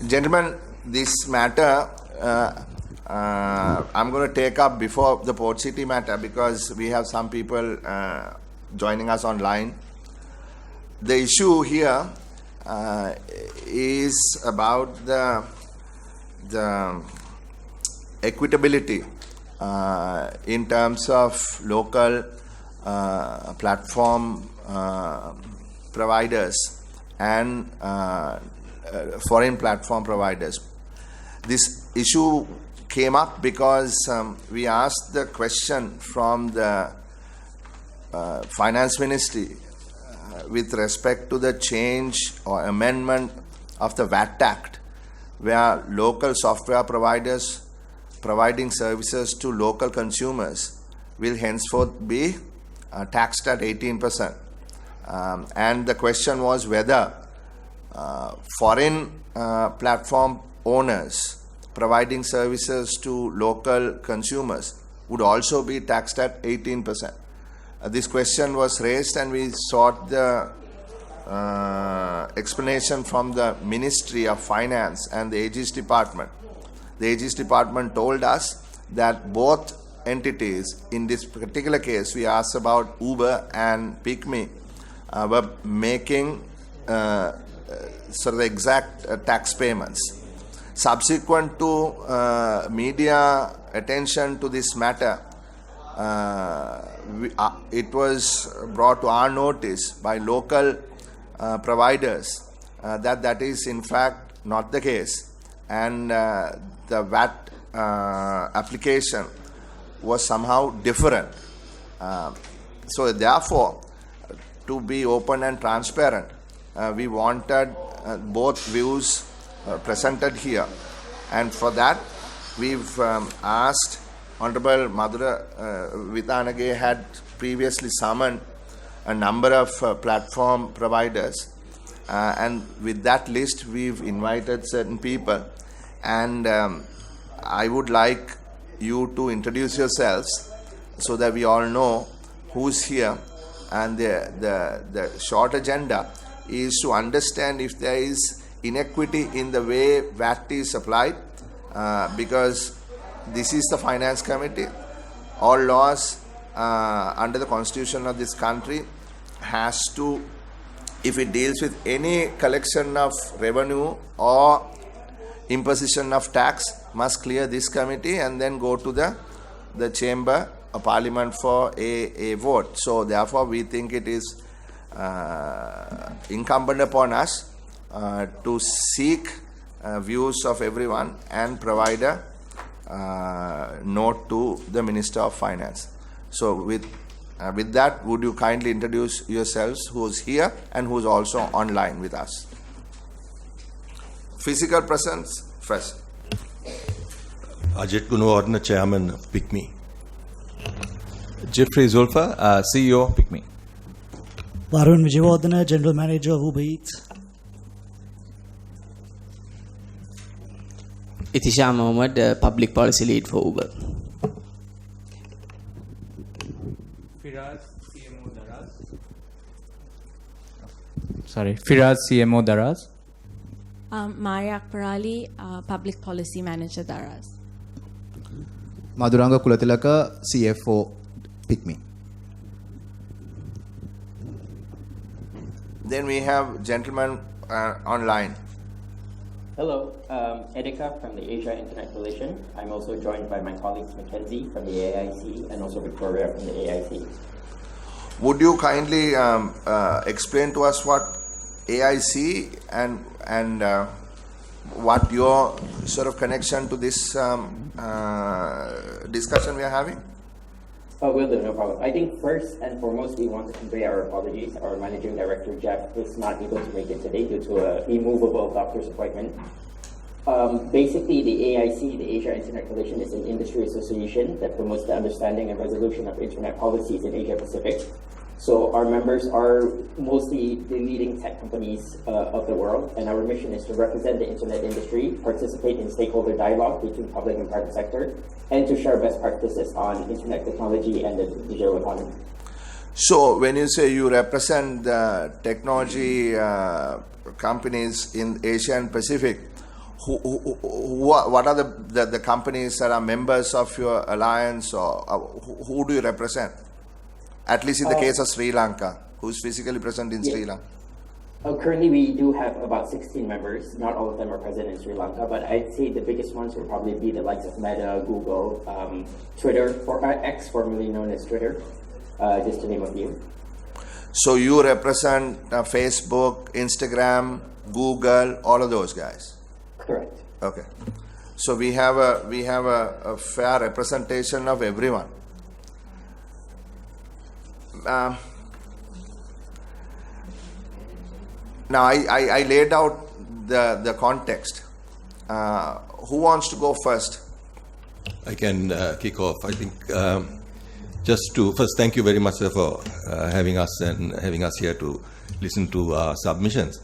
Gentlemen, this matter I'm going to take up before the Port City matter because we have some people joining us online. The issue here is about the equitability in terms of local platform providers and foreign platform providers. This issue came up because we asked the question from the Finance Ministry with respect to the change or amendment of the VAT Act, where local software providers providing services to local consumers will henceforth be taxed at 18%. And the question was whether foreign platform owners providing services to local consumers would also be taxed at 18%. This question was raised and we sought the explanation from the Ministry of Finance and the Aegis Department. The Aegis Department told us that both entities, in this particular case we asked about Uber and PickMe, were making sort of exact tax payments. Subsequent to media attention to this matter, it was brought to our notice by local providers that is in fact not the case, and the VAT application was somehow different. So therefore, to be open and transparent, we wanted both views presented here, and for that we've asked Honorable Madhura Vithanage had previously summoned a number of platform providers, and with that list we've invited certain people, and I would like you to introduce yourselves so that we all know who's here. And the short agenda is to understand if there is inequity in the way VAT is applied, because this is the Finance Committee. All laws under the Constitution of this country has to, if it deals with any collection of revenue or imposition of tax, must clear this committee and then go to the chamber of parliament for a vote. So therefore we think it is incumbent upon us to seek views of everyone and provide a note to the Minister of Finance. So with that, would you kindly introduce yourselves, who's here and who's also online with us? Physical presence first. Ajit Gunawardena, Chairman of PickMe. Jeffrey Zulfa, CEO of PickMe. Varun Vijayawardena, General Manager of Uber Eats. Itisha Mohammed, Public Policy Lead for Uber. Firaz, CMO Daraz. Maria Akparali, Public Policy Manager Daraz. Madhuranga Kulatilaka, CFO PickMe. Then we have gentlemen online. Hello, Edika from the Asia Internet Coalition. I'm also joined by my colleagues Mackenzie from the AIC and also Victoria from the AIC. Would you kindly explain to us what AIC and what your sort of connection to this discussion we are having? Will do, no problem. I think first and foremost, we want to convey our apologies. Our Managing Director, Jeff, is not able to make it today due to a immovable doctor's appointment. Basically, the AIC, the Asia Internet Coalition, is an industry association that promotes the understanding and resolution of internet policies in Asia Pacific. So our members are mostly the leading tech companies of the world, and our mission is to represent the internet industry, participate in stakeholder dialogue between public and private sector, and to share best practices on internet technology and the digital economy. So when you say you represent the technology companies in Asia and Pacific, what are the companies that are members of your alliance, or who do you represent? At least in the case of Sri Lanka, who's physically present in Sri Lanka? Currently, we do have about 16 members. Not all of them are present in Sri Lanka, but I'd say the biggest ones would probably be the likes of Meta, Google, Twitter, or X, formerly known as Twitter, just to name a few. So you represent Facebook, Instagram, Google, all of those guys. Correct. Okay. So we have a fair representation of everyone. Now I laid out the context. Who wants to go first? I can kick off. I think just to first thank you very much, sir, for having us and having us here to listen to our submissions.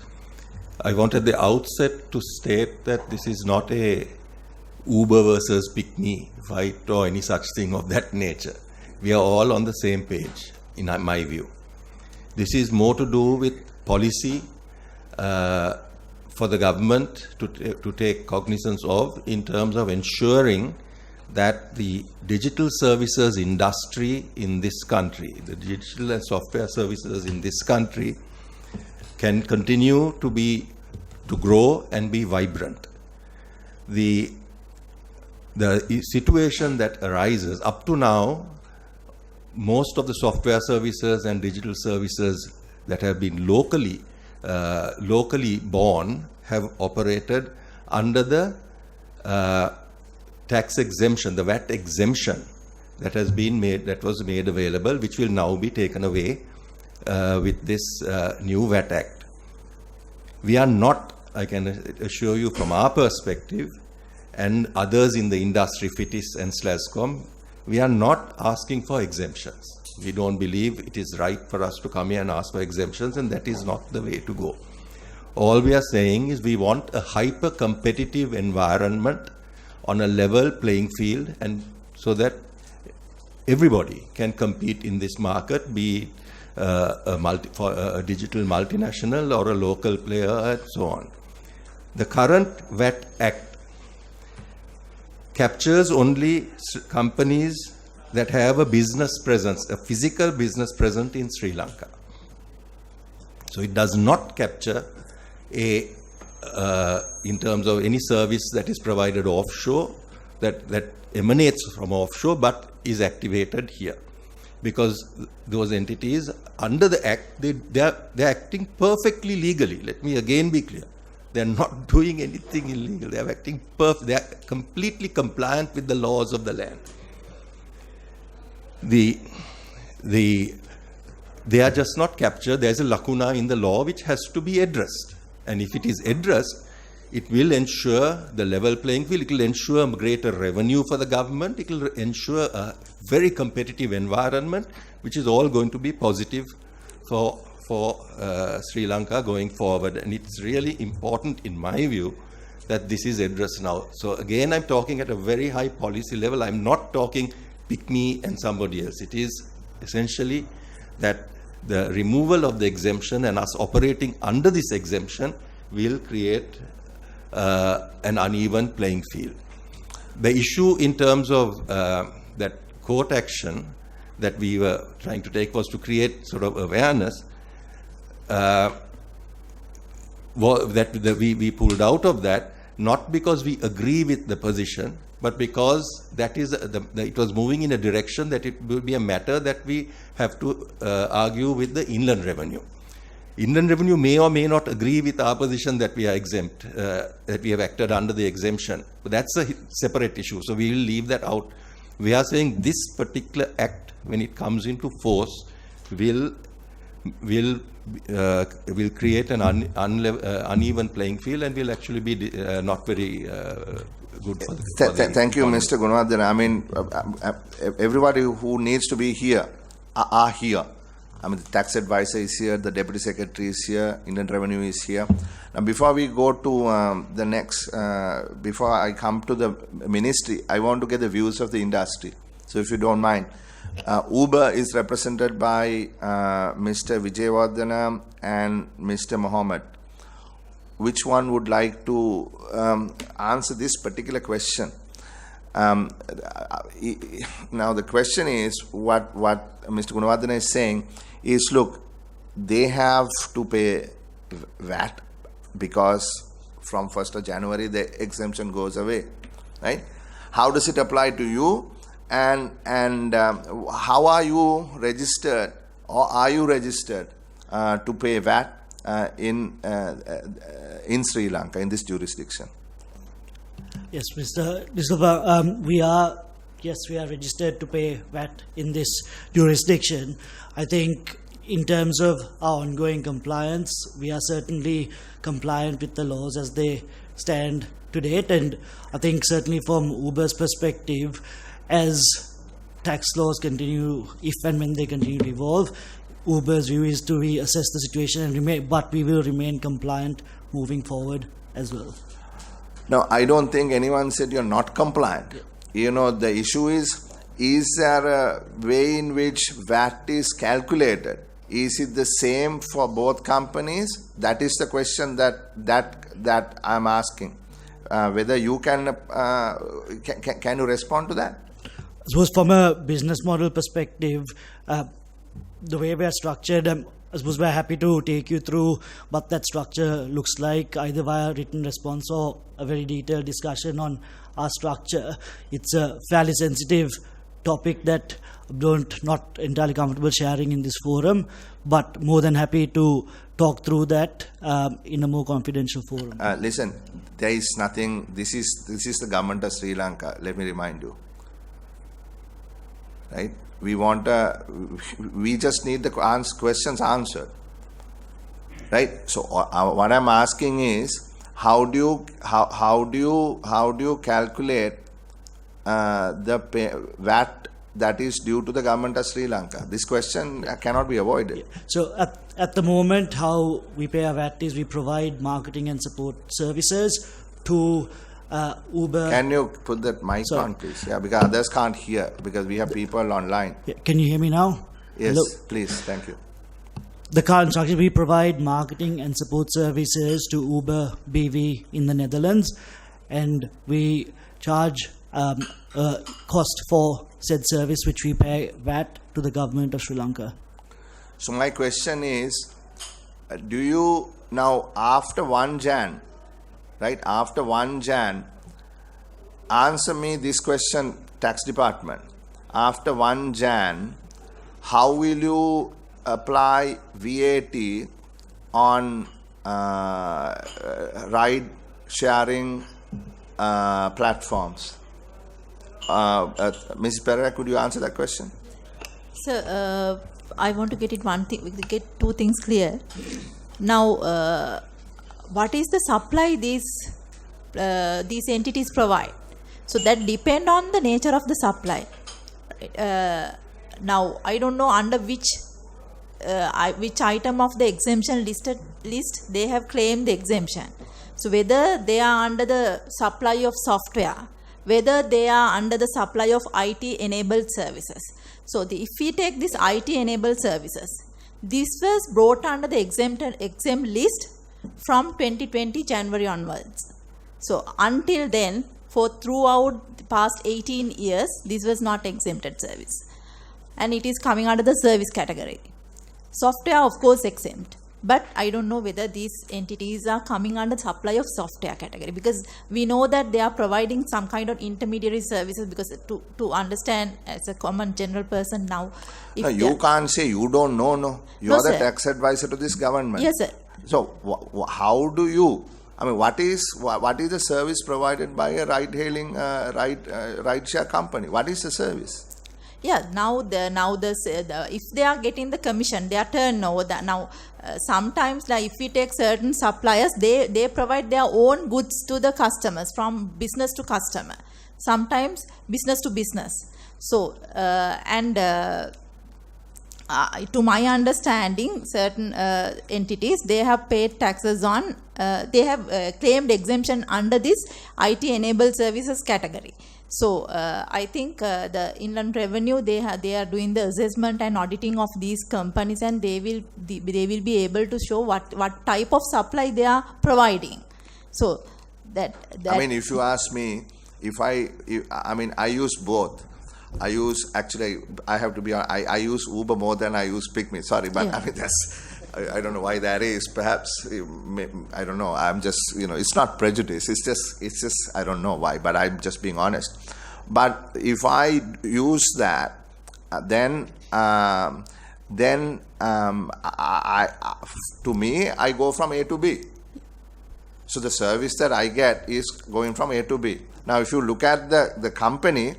I want at the outset to state that this is not a Uber versus Pick Me fight or any such thing of that nature. We are all on the same page, in my view. This is more to do with policy for the government to take cognizance of, in terms of ensuring that the digital services industry in this country, the digital and software services in this country, can continue to grow and be vibrant. The situation that arises up to now, most of the software services and digital services that have been locally born have operated under the tax exemption, the VAT exemption that has been made, that was made available, which will now be taken away with this new VAT Act. We are not, I can assure you from our perspective, and others in the industry, FITIS and SLASCOM, we are not asking for exemptions. We don't believe it is right for us to come here and ask for exemptions, and that is not the way to go. All we are saying is we want a hyper-competitive environment on a level playing field, and so that everybody can compete in this market, be it a digital multinational or a local player and so on. The current VAT Act captures only companies that have a business presence, a physical business presence in Sri Lanka. So it does not capture in terms of any service that is provided offshore, that emanates from offshore but is activated here. Because those entities under the Act, they're acting perfectly legally. Let me again be clear. They're not doing anything illegal. They're acting they are completely compliant with the laws of the land. They are just not captured. There's a lacuna in the law which has to be addressed. And if it is addressed, it will ensure the level playing field. It will ensure greater revenue for the government. It will ensure a very competitive environment, which is all going to be positive for Sri Lanka going forward. And it's really important, in my view, that this is addressed now. So again, I'm talking at a very high policy level. I'm not talking pick me and somebody else. It is essentially that the removal of the exemption and us operating under this exemption will create an uneven playing field. The issue in terms of that court action that we were trying to take was to create sort of awareness that we pulled out of that, not because we agree with the position, but because that is it was moving in a direction that it will be a matter that we have to argue with the Inland Revenue. Inland Revenue may or may not agree with our position that we are exempt, that we have acted under the exemption. But that's a separate issue, so we will leave that out. We are saying this particular act, when it comes into force, will create an uneven playing field and will actually be not very good for the Thank you, Mr. Gunawardena. I mean, everybody who needs to be here are here. I mean, the tax advisor is here, the deputy secretary is here, Indian Revenue is here. Now, before we go to the next, before I come to the ministry, I want to get the views of the industry. So, if you don't mind, Uber is represented by Mr. Vijayawardena and Mr. Mohammed. which one would like to answer this particular question? Now the question is, what Mr. Gunawardena is saying is, look, they have to pay VAT because from 1st of January the exemption goes away, right? How does it apply to you, and how are you registered, or are you registered to pay VAT in Sri Lanka, in this jurisdiction? Yes, Mr. D'Silva, we are registered to pay VAT in this jurisdiction. I think in terms of our ongoing compliance, we are certainly compliant with the laws as they stand to date, and I think certainly from Uber's perspective, as tax laws continue, if and when they continue to evolve, Uber's view is to reassess the situation and but we will remain compliant moving forward as well. No, I don't think anyone said you're not compliant. You know, the issue is there a way in which VAT is calculated? Is it the same for both companies? That is the question that I'm asking. Whether you can you respond to that? I suppose from a business model perspective, the way we are structured, I suppose we're happy to take you through what that structure looks like, either via written response or a very detailed discussion on our structure. It's a fairly sensitive topic that I'm not entirely comfortable sharing in this forum, but more than happy to talk through that in a more confidential forum. Listen, there is nothing. This is the government of Sri Lanka. Let me remind you. Right? We just need the questions answered. Right? So what I'm asking is, how do you calculate the VAT that is due to the government of Sri Lanka? This question cannot be avoided. So at the moment, how we pay our VAT is we provide marketing and support services to Uber. Can you put that mic on, please? Yeah, because others can't hear, because we have people online. Yeah, can you hear me now? Yes, Hello? please. Thank you. The current structure, we provide marketing and support services to Uber BV in the Netherlands, and we charge a cost for said service, which we pay VAT to the government of Sri Lanka. So my question is, do you now, after 1 Jan, right, after 1 Jan, answer me this question, tax department. After 1 Jan, how will you apply VAT on ride sharing platforms? Ms. Pereira, could you answer that question? Sir, I want to get two things clear. Now, what is the supply these entities provide? So that depend on the nature of the supply. Now, I don't know under which item of the exemption list they have claimed the exemption. So whether they are under the supply of software, whether they are under the supply of IT-enabled services. So if we take this IT-enabled services, this was brought under the exempt list from 2020 January onwards. So until then, for throughout the past 18 years, this was not exempted service. And it is coming under the service category. Software, of course, exempt. But I don't know whether these entities are coming under supply of software category, because we know that they are providing some kind of intermediary services, because to understand as a common general person now. No, you can't say you don't know, no. You are the tax advisor to this government. Yes, sir. So how do you, I mean, what is the service provided by a ride-hailing, ride-share company? What is the service? Yeah, if they are getting the commission, their turnover. Sometimes, like if we take certain suppliers, they provide their own goods to the customers, from business to customer. Sometimes business to business. So to my understanding, certain entities, they have paid taxes on, they have claimed exemption under this IT enabled services category. So I think the Inland Revenue, they are doing the assessment and auditing of these companies, and they will be able to show what type of supply they are providing. So that I mean, if you ask me, I use both. I use I use Uber more than I use PickMe. Sorry, but Yeah. I mean I don't know why that is. Perhaps I don't know. I'm just it's not prejudice. It's just I don't know why. But I'm just being honest. But if I use that, then to me I go from A to B. So the service that I get is going from A to B. Now, if you look at the company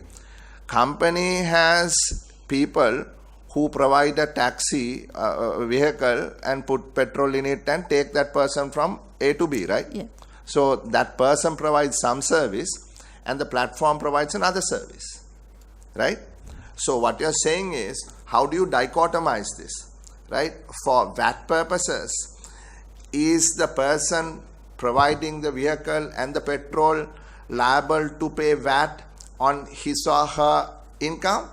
has people who provide a taxi vehicle and put petrol in it and take that person from A to B, right? Yeah. So that person provides some service and the platform provides another service, right? So what you're saying is, how do you dichotomize this, right? For VAT purposes, is the person providing the vehicle and the petrol liable to pay VAT on his or her income,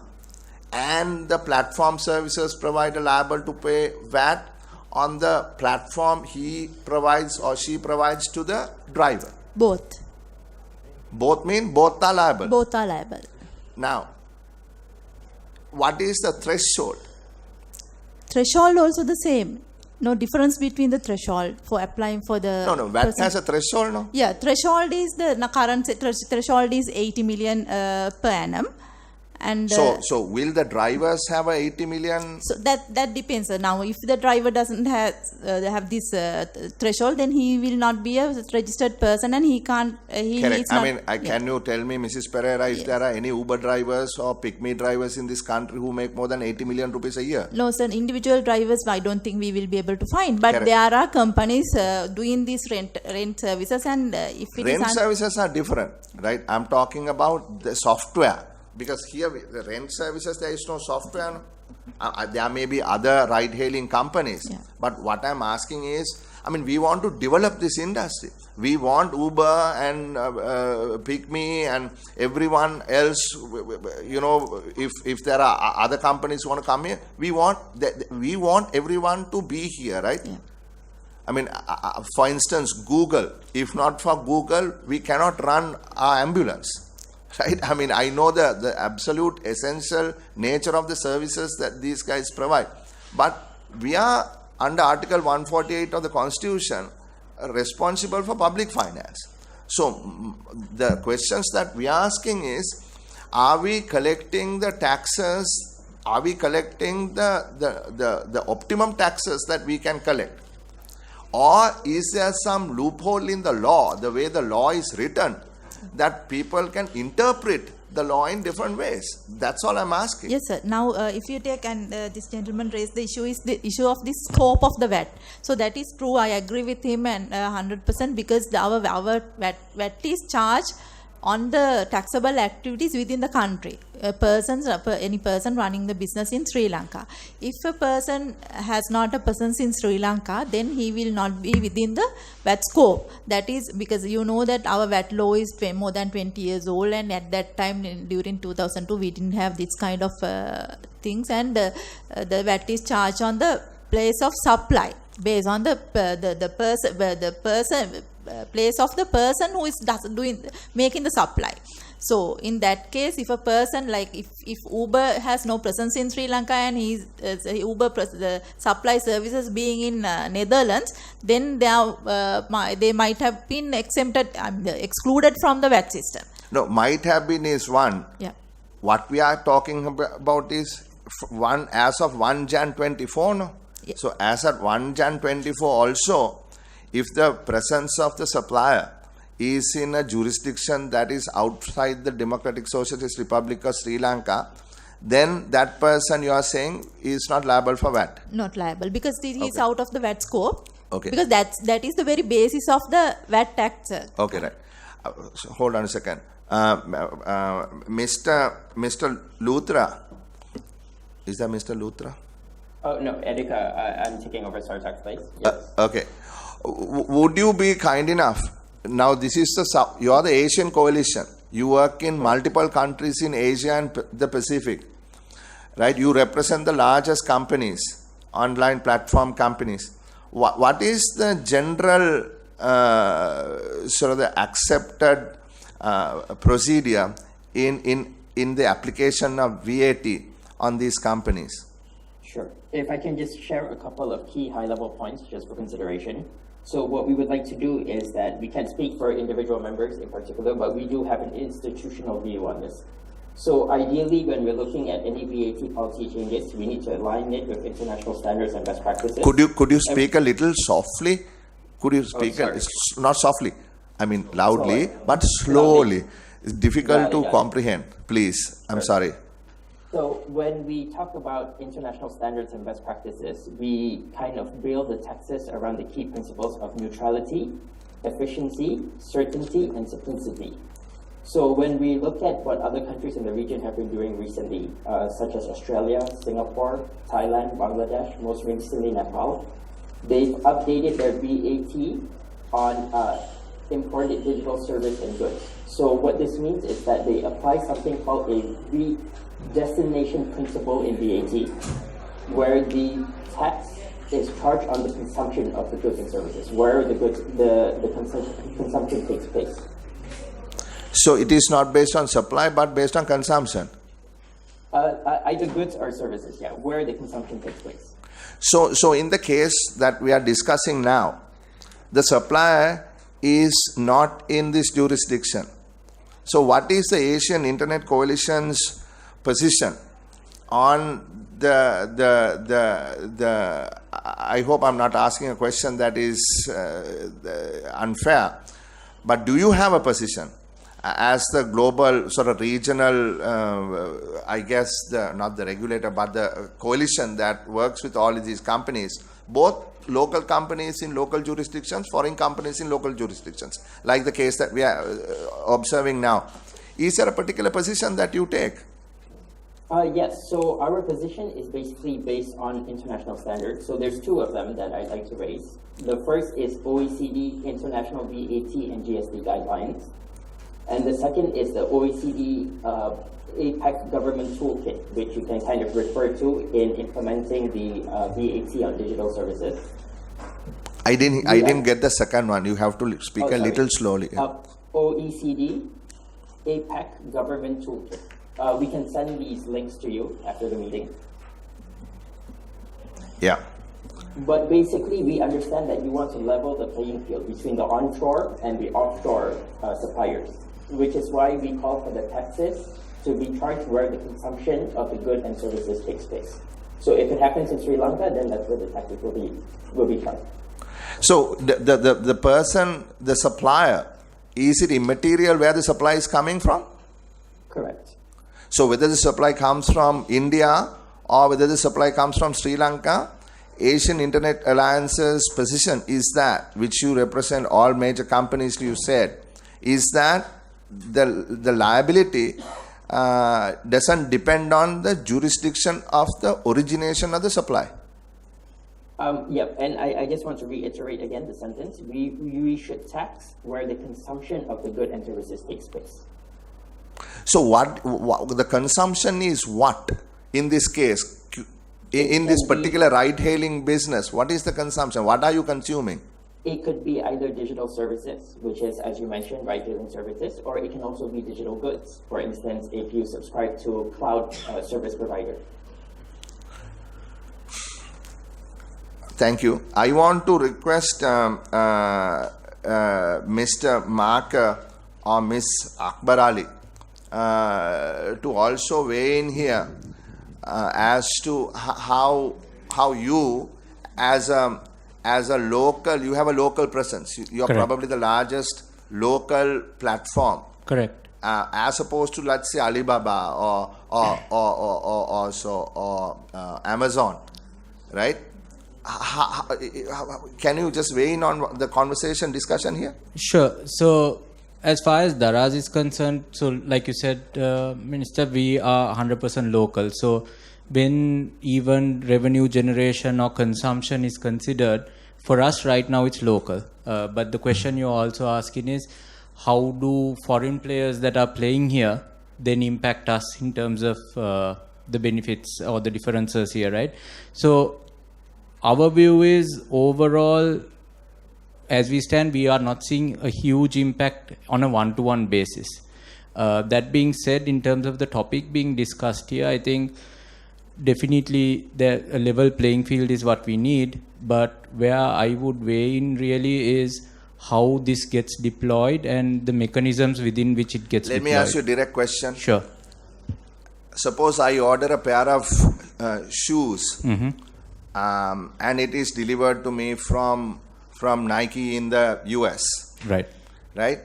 and the platform services provider liable to pay VAT on the platform he provides or she provides to the driver? both Mean both are liable. both are liable. Now, what is the threshold? Threshold also the same. No difference between the threshold for applying for the. No, VAT person. has a threshold, no? Yeah, threshold is the current threshold is 80 million per annum, and So will the drivers have a 80 million? so that depends. Now, if the driver doesn't have this threshold, then he will not be a registered person, and he can't. He Correct. is not, Can you tell me, Mrs. Pereira, if there are any Uber drivers or PickMe drivers in this country who make more than 80 million rupees a year? No, sir. Individual drivers, I don't think we will be able to find. But Correct. there are companies doing these rent services, and if it Rent is services are different, right? I'm talking about the software. Because here, the rent services, there is no software. No? There may be other ride-hailing companies. Yeah. But what I'm asking is, we want to develop this industry. We want Uber and PickMe and everyone else, if there are other companies who want to come here, we want everyone to be here, right? Yeah. For instance, Google. If not for Google, we cannot run our ambulance. Right? I know the absolute essential nature of the services that these guys provide. But we are, under Article 148 of the Constitution, responsible for public finance. So the questions that we are asking is, are we collecting the taxes? Are we collecting the optimum taxes that we can collect? Or is there some loophole in the law, the way the law is written, that people can interpret the law in different ways? That's all I'm asking. Yes, sir. Now, if you take, and this gentleman raised the issue, is the issue of the scope of the VAT. So that is true. I agree with him and 100%, because our VAT is charged on the taxable activities within the country. Any person running the business in Sri Lanka. If a person has not a presence in Sri Lanka, then he will not be within the VAT scope. That is because you know that our VAT law is more than 20 years old, and at that time, during 2002, we didn't have this kind of things, and the VAT is charged on the place of supply based on the place of the person who is making the supply. So in that case, if a person, like if Uber has no presence in Sri Lanka and the supply services being in Netherlands, then they might have been excluded from the VAT system. No, might have been is one. Yeah. What we are talking about is as of 1 Jan 24, no? Yeah. So as at 1 Jan 24 also, if the presence of the supplier is in a jurisdiction that is outside the Democratic Socialist Republic of Sri Lanka, then that person, you are saying, is not liable for VAT. Not liable, because he is out of the VAT scope. Okay. Because that is the very basis of the VAT tax. Okay, right. So hold on a second. Mr. Luthra. Is that Mr. Luthra? Oh, no, Edika, I'm taking over StarTalk's place. Yes. Okay. Would you be kind enough? Now, this is you are the Asian Coalition. You work in multiple countries in Asia and the Pacific, right? You represent the largest companies, online platform companies. What is the general sort of the accepted procedure in the application of VAT on these companies? Sure. If I can just share a couple of key high-level points just for consideration. So what we would like to do is that we can't speak for individual members in particular, but we do have an institutional view on this. So ideally, when we're looking at any VAT policy changes, we need to align it with international standards and best practices. Could you speak a little softly? Could you speak not softly? I mean loudly, but slowly. It's difficult to comprehend. Please, I'm sorry. So when we talk about international standards and best practices, we kind of build the taxes around the key principles of neutrality, efficiency, certainty, and simplicity. So when we look at what other countries in the region have been doing recently, such as Australia, Singapore, Thailand, Bangladesh, most recently Nepal, they've updated their VAT on imported digital service and goods. So what this means is that they apply something called a destination principle in VAT, where the tax is charged on the consumption of the goods and services, where the consumption takes place. So it is not based on supply, but based on consumption. Either goods or services, yeah, where the consumption takes place. So in the case that we are discussing now, the supplier is not in this jurisdiction. So what is the Asian Internet Coalition's position on the I hope I'm not asking a question that is unfair, but do you have a position as the global sort of regional, I guess, not the regulator, but the coalition that works with all of these companies, both local companies in local jurisdictions, foreign companies in local jurisdictions, like the case that we are observing now? Is there a particular position that you take? Yes, so our position is basically based on international standards. So there's two of them that I'd like to raise. The first is OECD International VAT and GST Guidelines. And the second is the OECD APEC Government Toolkit, which you can kind of refer to in implementing the VAT on digital services. I didn't get the second one. You have to speak a little slowly. OECD APEC Government Toolkit. We can send these links to you after the meeting. Yeah. But basically, we understand that you want to level the playing field between the onshore and the offshore suppliers, which is why we call for the taxes to be charged where the consumption of the goods and services takes place. So if it happens in Sri Lanka, then that's where the taxes will be charged. So the person, the supplier, is it immaterial where the supply is coming from? Correct. So whether the supply comes from India or whether the supply comes from Sri Lanka, Asian Internet Alliance's position is that, which you represent all major companies you said, is that the liability doesn't depend on the jurisdiction of the origination of the supply. Yep, and I just want to reiterate again the sentence. We should tax where the consumption of the goods and services takes place. So what the consumption is what in this case? In this particular ride-hailing business, what is the consumption? What are you consuming? It could be either digital services, which is, as you mentioned, ride-hailing services, or it can also be digital goods. For instance, if you subscribe to a cloud service provider. Thank you. I want to request Mr. Marker or Ms. Akbar Ali to also weigh in here as to how you as a local, you have a local presence. You are Correct. probably the largest local platform. Correct. As opposed to, let's say, Alibaba or Amazon, right? Can you just weigh in on the discussion here? Sure. So, as far as Daraz is concerned, so like you said, Minister, we are 100% local. So, when even revenue generation or consumption is considered, for us right now it's local. But the question you're also asking is, how do foreign players that are playing here then impact us in terms of the benefits or the differences here, right? So our view is overall, as we stand, we are not seeing a huge impact on a one-to-one basis. That being said, in terms of the topic being discussed here, I think definitely a level playing field is what we need, but where I would weigh in really is how this gets deployed and the mechanisms within which it gets deployed. Let me ask you a direct question. Sure. Suppose I order a pair of shoes, and it is delivered to me from Nike in the US. Right. Right?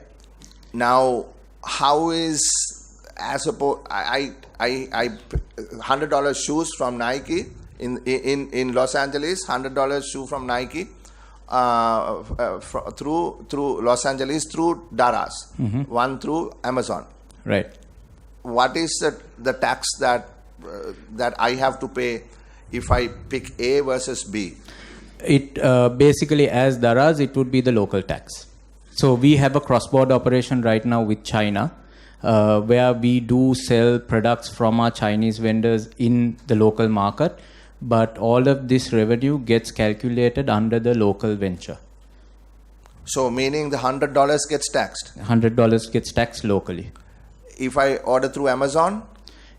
Now, how is, as suppose I $100 shoes from Nike in Los Angeles, $100 shoe from Nike through Los Angeles through Daraz, one through Amazon. Right. What is the tax that I have to pay if I pick A versus B? It basically, as Daraz, it would be the local tax. So we have a cross-border operation right now with China, where we do sell products from our Chinese vendors in the local market, but all of this revenue gets calculated under the local venture. So meaning the $100 gets taxed? $100 gets taxed locally. If I order through Amazon?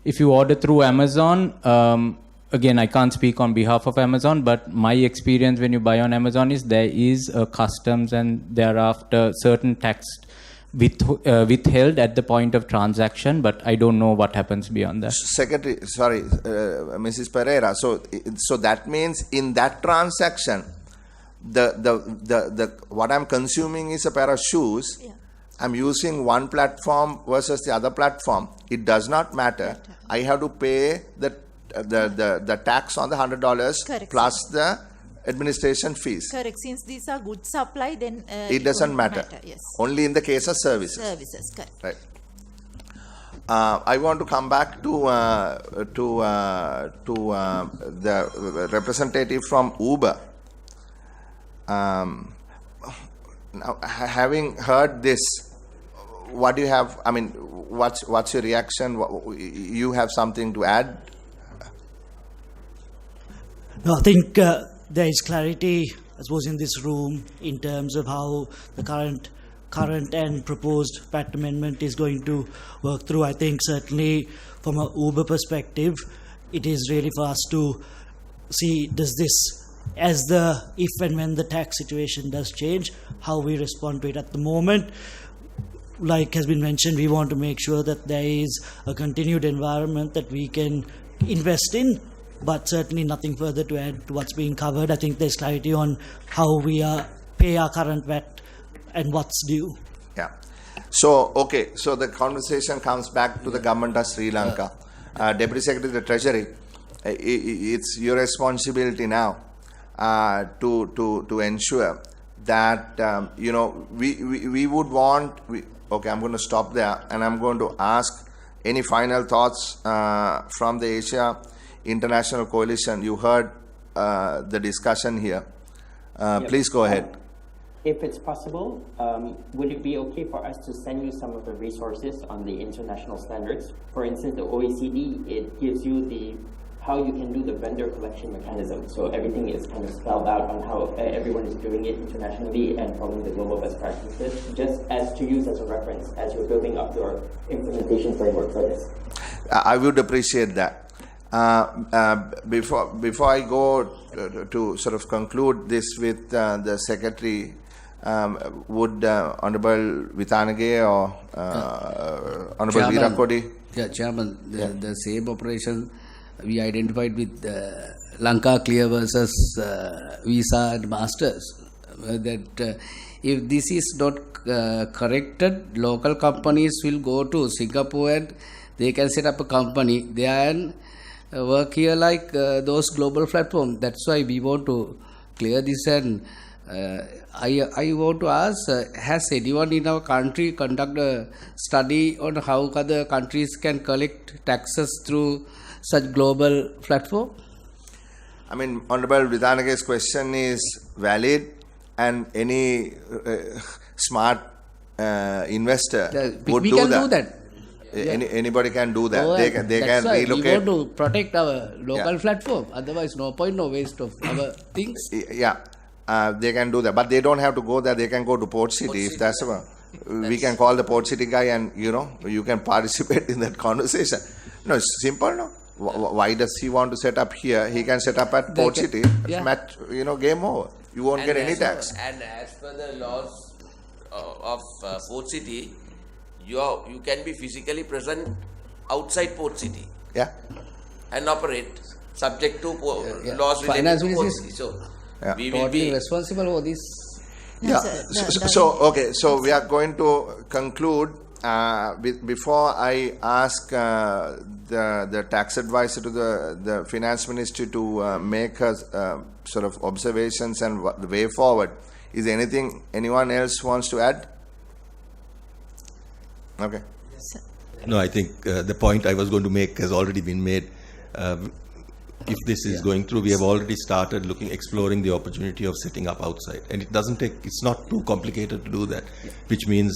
If you order through Amazon, again, I can't speak on behalf of Amazon, but my experience when you buy on Amazon is there is a customs and thereafter certain tax withheld at the point of transaction, but I don't know what happens beyond that. Mrs. Pereira. So that means in that transaction, the what I'm consuming is a pair of shoes. Yeah. I'm using one platform versus the other platform. It does not matter. I have to pay the tax on the $100 Correct. plus the administration fees. Correct. Since these are good supply, then It doesn't matter. Yes. Only in the case of services. Services, correct. Right. I want to come back to the representative from Uber. Now, having heard this, what do you have? I mean, what's your reaction? You have something to add? No, I think there is clarity, I suppose, in this room in terms of how the current and proposed VAT amendment is going to work through. I think certainly from an Uber perspective, it is really for us to see, does this, if and when the tax situation does change, how we respond to it. At the moment, like has been mentioned, we want to make sure that there is a continued environment that we can invest in, but certainly nothing further to add to what's being covered. I think there's clarity on how we pay our current VAT and what's due. Yeah. So, okay. So the conversation comes back to the government of Sri Lanka. Deputy Secretary of the Treasury, it's your responsibility now to ensure that, we would want... Okay, I'm going to stop there, and I'm going to ask any final thoughts from the Asia International Coalition. You heard the discussion here. Please go ahead. If it's possible, would it be okay for us to send you some of the resources on the international standards? For instance, the OECD, it gives you how you can do the vendor collection mechanism. So everything is kind of spelled out on how everyone is doing it internationally and following the global best practices, just as to use as a reference as you're building up your implementation framework for this. I would appreciate that. Before I go to sort of conclude this with the Secretary, would Honorable Vithanage or Honorable Veerakodi? Yeah, Chairman, the same operation we identified with Lanka Clear versus Visa and Masters, that if this is not corrected, local companies will go to Singapore and they can set up a company there and work here like those global platforms. That's why we want to clear this. And I want to ask, has anyone in our country conducted a study on how other countries can collect taxes through such global platform? I mean, Honorable Vidhanake's question is valid, and any smart investor would we do can that. do that. Anybody can do that. Oh, They can that's why relocate. we want to protect our local Yeah. platform. Otherwise, no point, no waste of our things. Yeah, they can do that, but they don't have to go there. They can go to Port City if that's a. We can call the Port City guy, and you can participate in that conversation. No, it's simple. No, why does he want to set up here? He can set up at Port City. yeah. Match, game over. You won't get any tax. And as per the laws of Port City, you can be physically present outside Port City. Yeah. And operate subject to Yeah. laws related Finance to Port Ministry City. So Yeah. we will Totally be responsible for this. Yeah. So we are going to conclude. Before I ask the tax advisor to the finance ministry to make us sort of observations and the way forward, is anything anyone else wants to add? Okay. No, I think the point I was going to make has already been made. If this is going through, we have already started exploring the opportunity of setting up outside. And it's not too complicated to do that, which means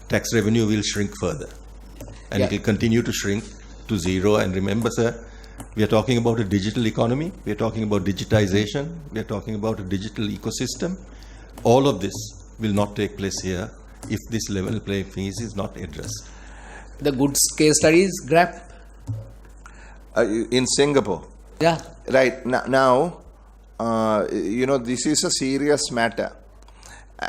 tax revenue will shrink further. And it will continue to shrink to zero. And remember, sir, we are talking about a digital economy. We are talking about digitization. We are talking about a digital ecosystem. All of this will not take place here if this level playing field is not addressed. The good case study is Grab. In Singapore. Yeah. Right. Now, this is a serious matter.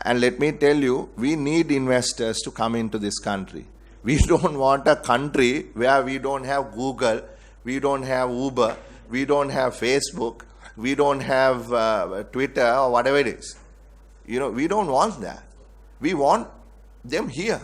And let me tell you, we need investors to come into this country. We don't want a country where we don't have Google, we don't have Uber, we don't have Facebook, we don't have Twitter or whatever it is. We don't want that. We want them here.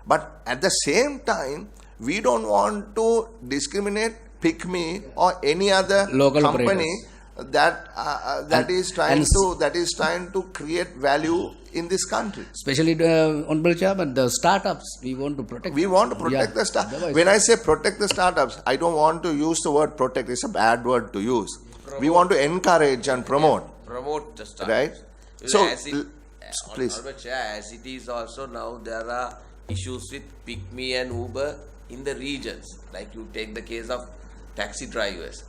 But at the same time, we don't want to discriminate, pick me or any other local company that is trying to create value in this country. Especially Honorable Chairman, the startups we want to protect. We want to protect the startups. When I say protect the startups, I don't want to use the word protect. It's a bad word to use. We want to encourage and promote. Promote the startups. Right? So, please. As it is also now, there are issues with PickMe and Uber in the regions. Like you take the case of taxi drivers.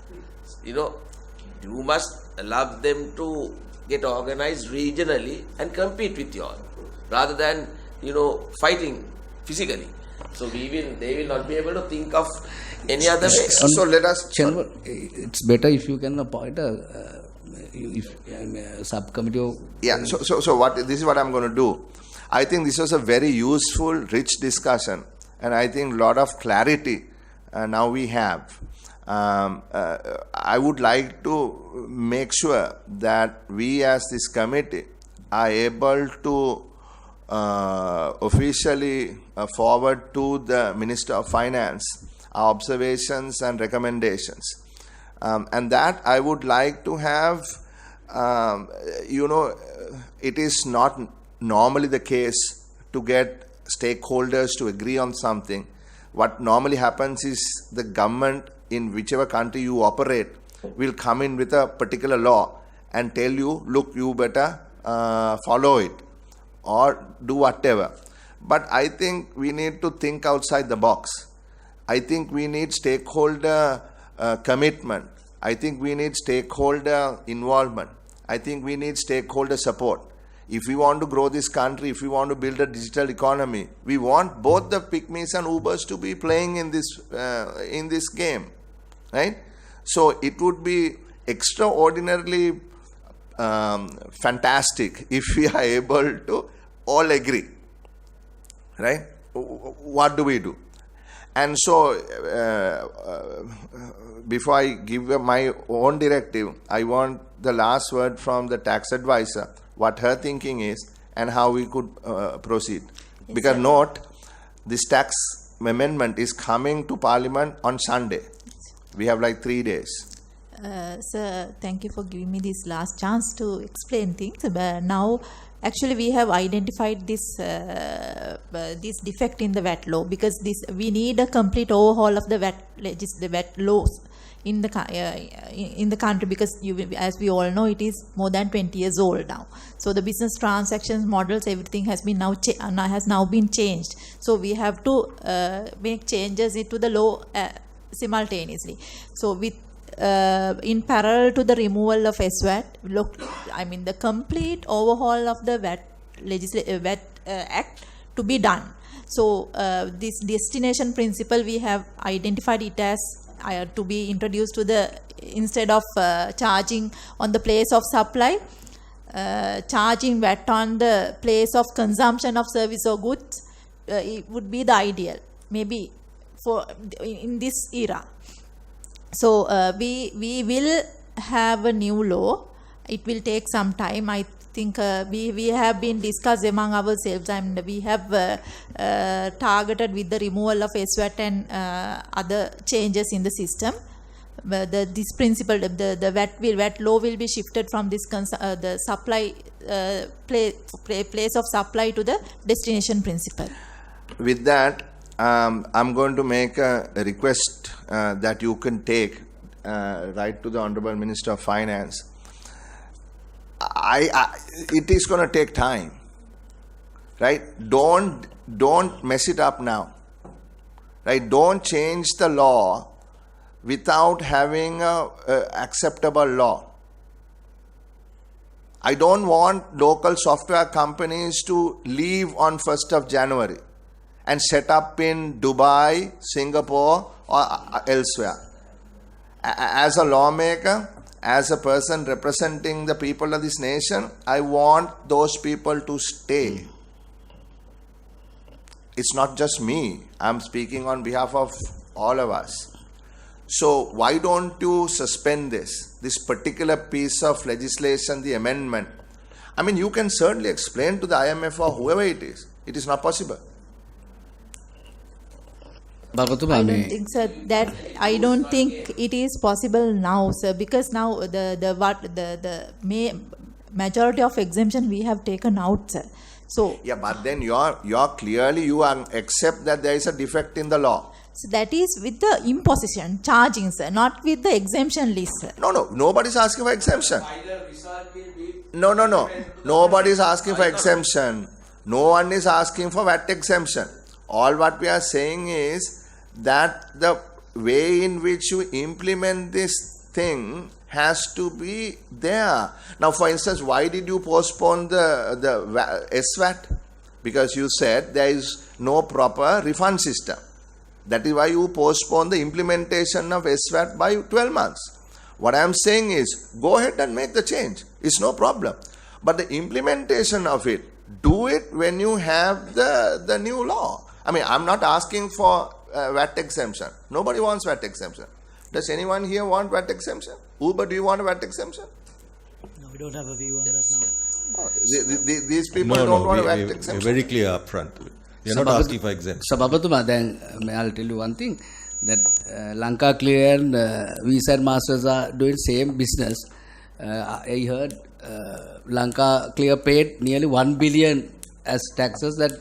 You must allow them to get organized regionally and compete with you all, rather than fighting physically. So they will not be able to think of any other way. So let us. It's better if you can appoint a subcommittee of. Yeah. So this is what I'm going to do. I think this was a very useful, rich discussion, and I think a lot of clarity now we have. I would like to make sure that we as this committee are able to officially forward to the Minister of Finance our observations and recommendations. And that I would like to have, it is not normally the case to get stakeholders to agree on something. What normally happens is the government in whichever country you operate will come in with a particular law and tell you, look, you better follow it or do whatever. But I think we need to think outside the box. I think we need stakeholder commitment. I think we need stakeholder involvement. I think we need stakeholder support. If we want to grow this country, if we want to build a digital economy, we want both the Pygmies and Ubers to be playing in this game, right? So it would be extraordinarily fantastic if we are able to all agree, right? What do we do? And so before I give my own directive, I want the last word from the tax advisor, what her thinking is and how we could proceed. Yes, because sir. Note, this tax amendment is coming to Parliament on Sunday. We have like 3 days. Sir, thank you for giving me this last chance to explain things. But now Actually, we have identified this this defect in the VAT law because we need a complete overhaul of the VAT laws in the country because as we all know, it is more than 20 years old now. So the business transactions models, everything has been has now been changed. So we have to make changes into the law simultaneously. So with in parallel to the removal of SWAT, the complete overhaul of the VAT Act to be done. So this destination principle, we have identified it as to be introduced to the, instead of charging on the place of supply, charging VAT on the place of consumption of service or goods, it would be the ideal, maybe for in this era. So we will have a new law. It will take some time. I think we have been discussed among ourselves, and we have targeted with the removal of SWAT and other changes in the system. This principle, the VAT law will be shifted from this the supply place of supply to the destination principle. With that, I'm going to make a request that you can take right to the Honorable Minister of Finance. It is going to take time, right? Don't mess it up now, right? Don't change the law without having a acceptable law. I don't want local software companies to leave on 1st of January and set up in Dubai, Singapore, or elsewhere. As a lawmaker, as a person representing the people of this nation, I want those people to stay. It's not just me. I'm speaking on behalf of all of us. So why don't you suspend this particular piece of legislation, the amendment? I mean, you can certainly explain to the IMF or whoever it is. It is not possible. I don't think, sir, that I don't think it is possible now, sir, because now the majority of exemption we have taken out, sir. So yeah, but then you're clearly, you accept that there is a defect in the law. So that is with the imposition, charging, sir, not with the exemption list, sir. No, nobody's asking for exemption. No. Nobody's asking for exemption. No one is asking for VAT exemption. All what we are saying is that the way in which you implement this thing has to be there. Now, for instance, why did you postpone the SWAT? Because you said there is no proper refund system. That is why you postpone the implementation of SWAT by 12 months. What I am saying is, go ahead and make the change. It's no problem. But the implementation of it, do it when you have the new law. I mean, I'm not asking for VAT exemption. Nobody wants VAT exemption. Does anyone here want VAT exemption? Uber, do you want a VAT exemption? No, we don't have a view on that now. These people don't want a VAT exemption. We're very clear up front. They're not asking for exemption. Sababatuma, then I'll tell you one thing, that Lanka Clear and Visa and Masters are doing same business. I heard Lanka Clear paid nearly 1 billion as taxes that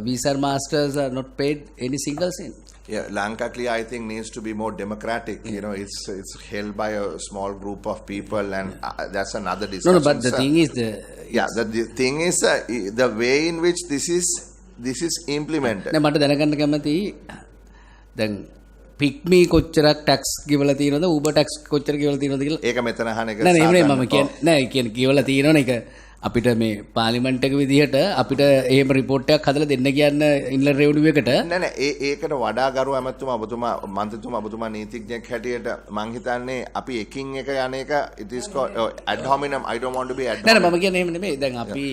Visa and Masters are not paid any single cent. Yeah, Lanka Clear, I think, needs to be more democratic. You know, it's held by a small group of people, and that's another discussion. No, but the thing is the thing is the way in which this is implemented. මට දැනගන්න කැමතියි දැන් පික්මී කොච්චරක් tax ගෙවලා තියෙනවද Uber tax කොච්චර ගෙවලා තියෙනවද කියලා ඒක මෙතන අහන එක නෑ නේ මම කියන්නේ ගෙවලා තියෙනවනේ ඒක අපිට මේ පාර්ලිමේන්තු එක විදිහට අපිට එහෙම රිපෝට් එකක් හදලා දෙන්න කියන්න ඉන්ලන්ඩ් රෙවෙනියු එකට නෑ ඒකට වඩා ගරු ඇමතුමා ඔබතුමා නීතිඥයෙක් හැටියට මං හිතන්නේ අපි එකින් එක යන එක it is called ad hominem. I don't want to be ad hominem. නෑ මම කියන්නේ එහෙම නෙමෙයි දැන් අපි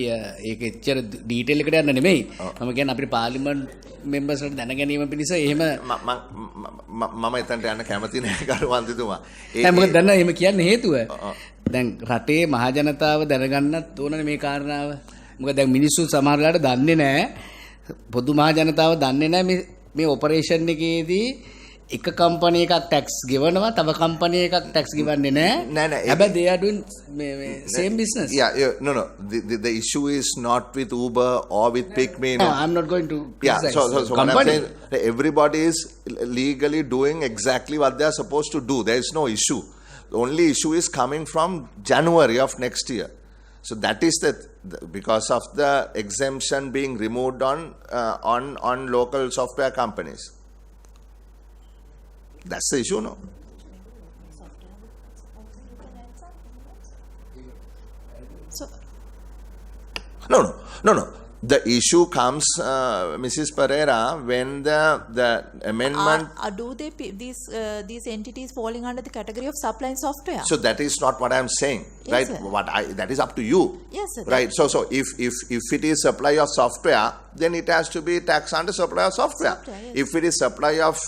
ඒක එච්චර ඩීටේල් එකට යන්න නෙමෙයි මම කියන්නේ අපේ පාර්ලිමේන්තු members වලට දැන ගැනීම පිණිස එහෙම මම එතනට යන්න කැමති නෑ ගරු වන්දිතුමා නෑ මොකද දැන් එහෙම කියන්නේ හේතුව දැන් රටේ මහ ජනතාව දැනගන්නත් ඕනනේ මේ කාරණාව. මොකද දැන් මිනිස්සු සමහරලාට දන්නේ නැහැ. පොදු මහ ජනතාව දන්නේ නැහැ මේ ඔපරේෂන් එකේදී එක කම්පැනි එකක් ටැක්ස් ගෙවනවා තව කම්පැනි එකක් ටැක්ස් ගෙවන්නේ නැහැ. නෑ. හැබැයි they are doing same business. No. The issue is not with Uber or with PickMe. No, I'm not going to criticize so what I'm company. saying, everybody is legally doing exactly what they are supposed to do. There is no issue. The only issue is coming from January of next year. So that is because of the exemption being removed on local software companies. That's the issue, no? So, No. The issue comes, Mrs. Pereira, when the amendment. do these entities falling under the category of supplying software? So that is not what I am saying, Yes, right? sir. That is up to you, Yes, sir. right? So if it is supply of software, then it has to be taxed under supply of software. Yes. If it is supply of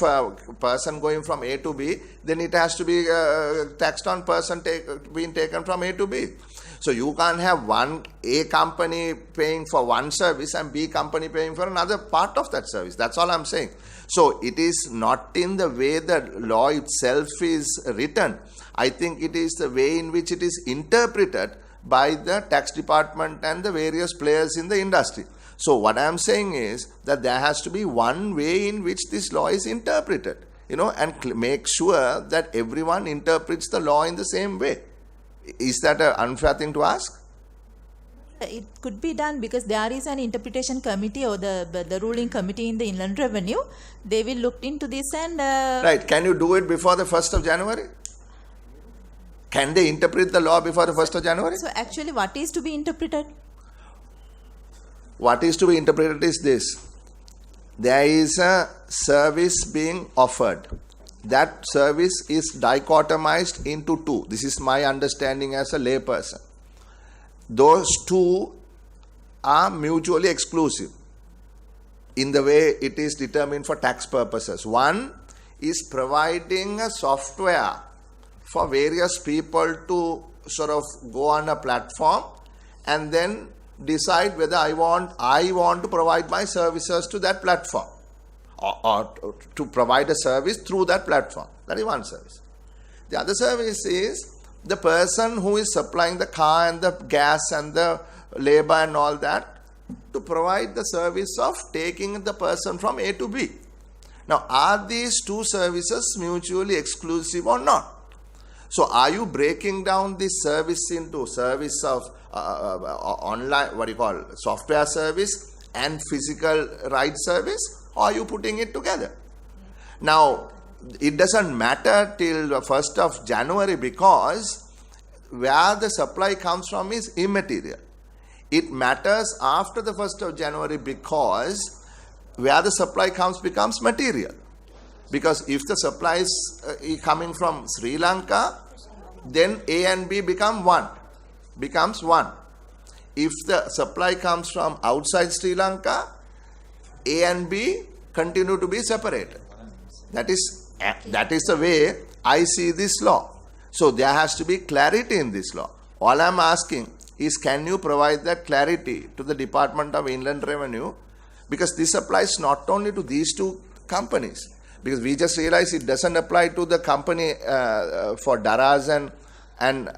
person going from A to B, then it has to be taxed on person being taken from A to B. So you can't have one A company paying for one service and B company paying for another part of that service. That's all I'm saying. So it is not in the way the law itself is written. I think it is the way in which it is interpreted by the tax department and the various players in the industry. So what I'm saying is that there has to be one way in which this law is interpreted, and make sure that everyone interprets the law in the same way. Is that an unfair thing to ask? It could be done because there is an interpretation committee or the ruling committee in the Inland Revenue. They will look into this and... Right. Can you do it before the 1st of January? Can they interpret the law before the 1st of January? So actually what is to be interpreted? What is to be interpreted is this. There is a service being offered. That service is dichotomized into two. This is my understanding as a layperson. Those two are mutually exclusive in the way it is determined for tax purposes. One is providing a software for various people to sort of go on a platform and then decide whether I want to provide my services to that platform. Or to provide a service through that platform. That is one service. The other service is the person who is supplying the car and the gas and the labor and all that to provide the service of taking the person from A to B. Now, are these two services mutually exclusive or not? So, are you breaking down this service into service of online, software service and physical right service? Or are you putting it together? Now, it doesn't matter till the 1st of January because where the supply comes from is immaterial. It matters after the 1st of January because where the supply comes becomes material. Because if the supply is coming from Sri Lanka, then A and B becomes one. If the supply comes from outside Sri Lanka, A and B continue to be separated. That is the way I see this law. So there has to be clarity in this law. All I'm asking is, can you provide that clarity to the Department of Inland Revenue? Because this applies not only to these two companies. Because we just realized it doesn't apply to the company for Daraz and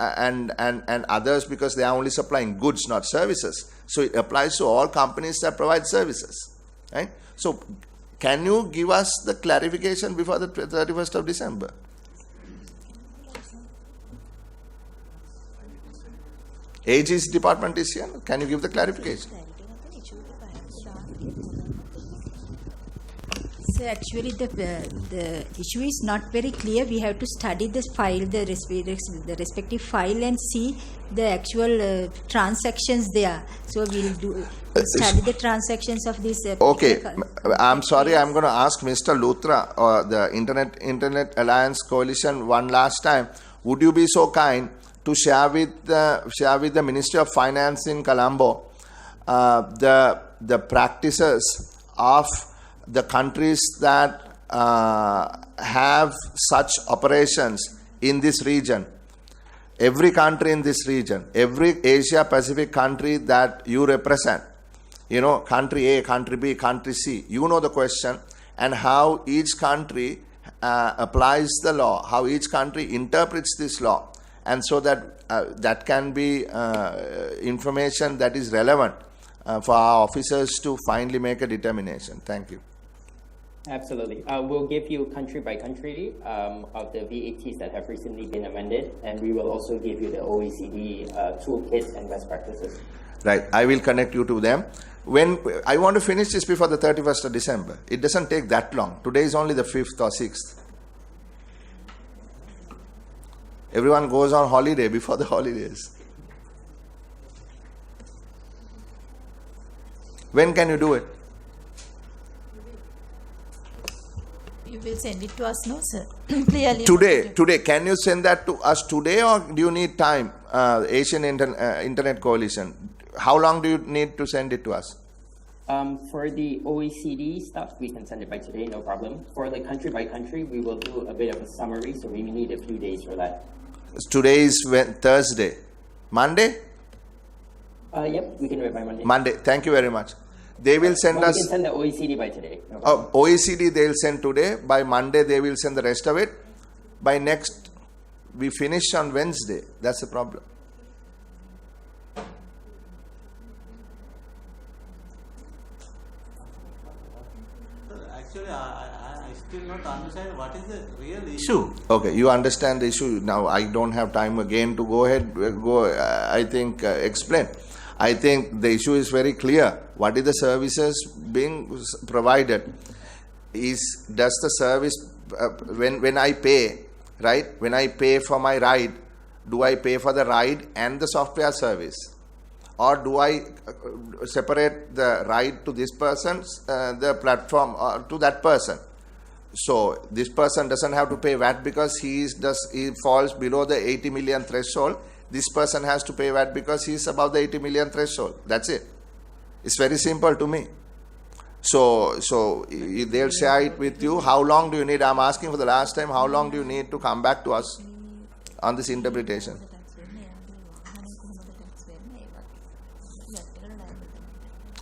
others because they are only supplying goods, not services. So it applies to all companies that provide services. Right? So, can you give us the clarification before the 31st of December? AG's department is here. Can you give the clarification? So actually the issue is not very clear. We have to study this file, the respective file, and see the actual transactions there. So we'll study the transactions of this. Okay, I'm sorry. I'm going to ask Mr. Luthra or the Internet Alliance Coalition one last time. Would you be so kind to share with the Ministry of Finance in Colombo the practices of the countries that have such operations in this region? Every country in this region, every Asia Pacific country that you represent, country A, country B, country C, you know the question, and how each country applies the law, how each country interprets this law, and so that that can be information that is relevant for our officers to finally make a determination. Thank you. Absolutely. We'll give you country by country of the VATs that have recently been amended, and we will also give you the OECD toolkits and best practices. Right. I will connect you to them. When I want to finish this before the 31st of December. It doesn't take that long. Today is only the 5th or 6th. Everyone goes on holiday before the holidays. When can you do it? You will send it to us, no, sir? Clearly. Today. Can you send that to us today, or do you need time? Asian Internet Coalition. How long do you need to send it to us? For the OECD stuff, we can send it by today, no problem. For the country by country, we will do a bit of a summary, so we may need a few days for that. Today is Thursday. Monday? Yep, we can do it by Monday. Monday. Thank you very much. They will send us. We can send the OECD by today. No problem. OECD they'll send today. By Monday they will send the rest of it. By next, we finish on Wednesday. That's the problem. Actually, I still not understand what is the real issue. Okay, you understand the issue. Now I don't have time again to go ahead. Explain. I think the issue is very clear. What is the services being provided? Does the service, when I pay, right? When I pay for my ride, do I pay for the ride and the software service? Or do I separate the ride to this person's, the platform, or to that person? So this person doesn't have to pay VAT because he falls below the 80 million threshold. This person has to pay VAT because he is above the 80 million threshold. That's it. It's very simple to me. So they'll share it with you. How long do you need? I'm asking for the last time. How long do you need to come back to us on this interpretation?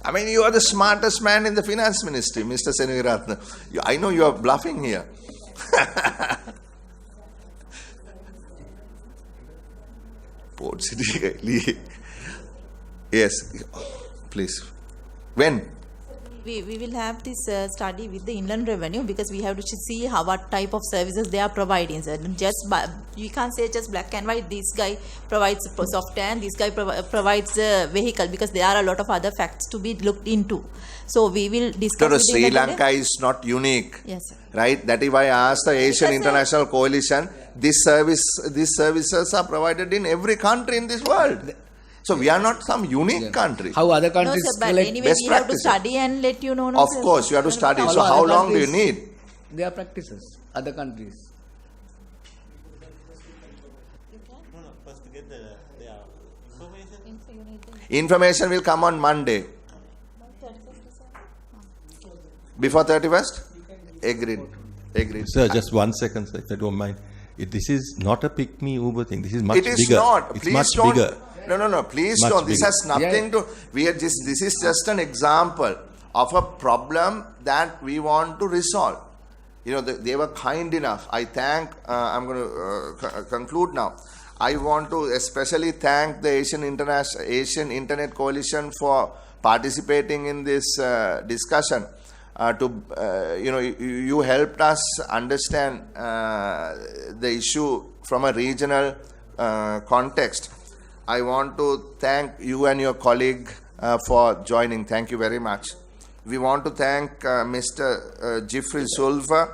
I mean, you are the smartest man in the finance ministry, Mr. Seneviratne. I know you are bluffing here. Port City. Yes, please. When? We will have this study with the inland revenue, because we have to see what type of services they are providing. So you can't say just black and white. This guy provides software and this guy provides a vehicle, because there are a lot of other facts to be looked into. So we will discuss. Sri Lanka is not unique. Yes, sir. Right? That is why I asked the Asian International Coalition. These services are provided in every country in this world. So we are not some unique country. How other countries collect anyway, best we practices. Have to study and let you know. Of course, you have to study. So how long do you need? Their practices, other countries. First get the information. Information will come on Monday. Before 31st? Agreed. Sir, just 1 second, sir, if I don't mind. This is not a pick me Uber thing. This is much bigger. It is not. It's Please much don't. bigger. No. Please Much don't. This bigger. has nothing to. This is just an example of a problem that we want to resolve. You know, they were kind enough. I thank. I'm going to conclude now. I want to especially thank the Asian Internet Coalition for participating in this discussion. You helped us understand the issue from a regional context. I want to thank you and your colleague for joining. Thank you very much. We want to thank Mr. Jeffrey Sulva,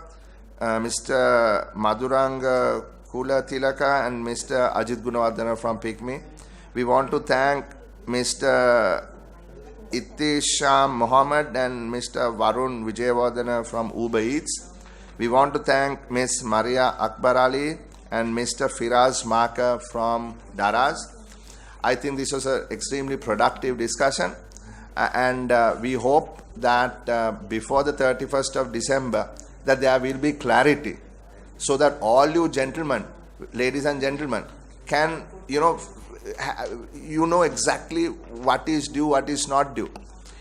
Mr. Madhuranga Kula Tilaka, and Mr. Ajit Gunawardena from PICMI. We want to thank Mr. Itisham Mohammed and Mr. Varun Vijayawardena from Uber Eats. We want to thank Ms. Maria Akbar Ali and Mr. Firaz Maka from Daraz. I think this was an extremely productive discussion, and we hope that before the 31st of December that there will be clarity, so that all you gentlemen, ladies and gentlemen, can you know exactly what is due, what is not due.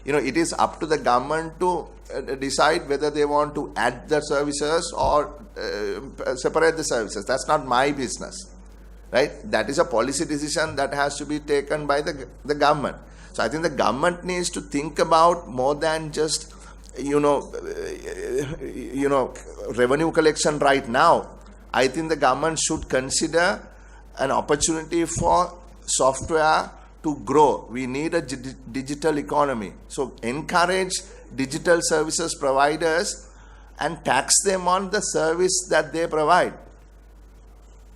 It is up to the government to decide whether they want to add the services or separate the services. That's not my business, right? That is a policy decision that has to be taken by the government. So I think the government needs to think about more than just revenue collection right now. I think the government should consider an opportunity for software to grow. We need a digital economy. So encourage digital services providers and tax them on the service that they provide.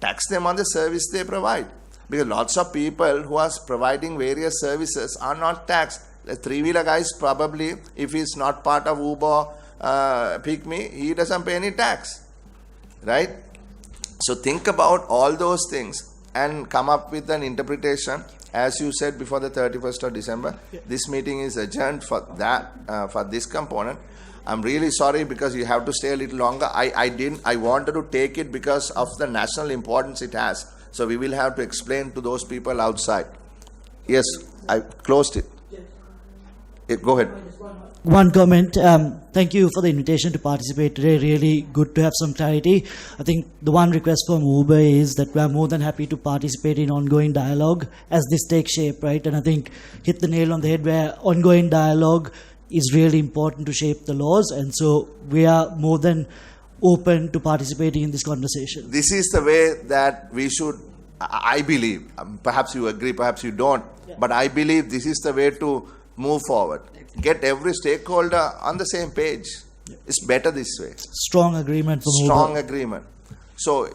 Tax them on the service they provide. Because lots of people who are providing various services are not taxed. The three-wheeler guys probably, if he's not part of Uber, PickMe, he doesn't pay any tax, right? So think about all those things and come up with an interpretation. As you said, before the 31st of December, this meeting is adjourned for that, for this component. I'm really sorry because you have to stay a little longer. I wanted to take it because of the national importance it has. So we will have to explain to those people outside. Yes, I closed it. Go ahead. One comment. Thank you for the invitation to participate today. Really good to have some clarity. I think the one request from Uber is that we are more than happy to participate in ongoing dialogue as this takes shape, right? And I think hit the nail on the head where ongoing dialogue is really important to shape the laws. And so we are more than open to participating in this conversation. This is the way that we should, I believe, perhaps you agree, perhaps you don't, but I believe this is the way to move forward. Get every stakeholder on the same page. It's better this way. Strong agreement from Strong Uber. agreement. So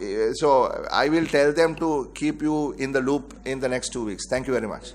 I will tell them to keep you in the loop in the next 2 weeks. Thank you very much.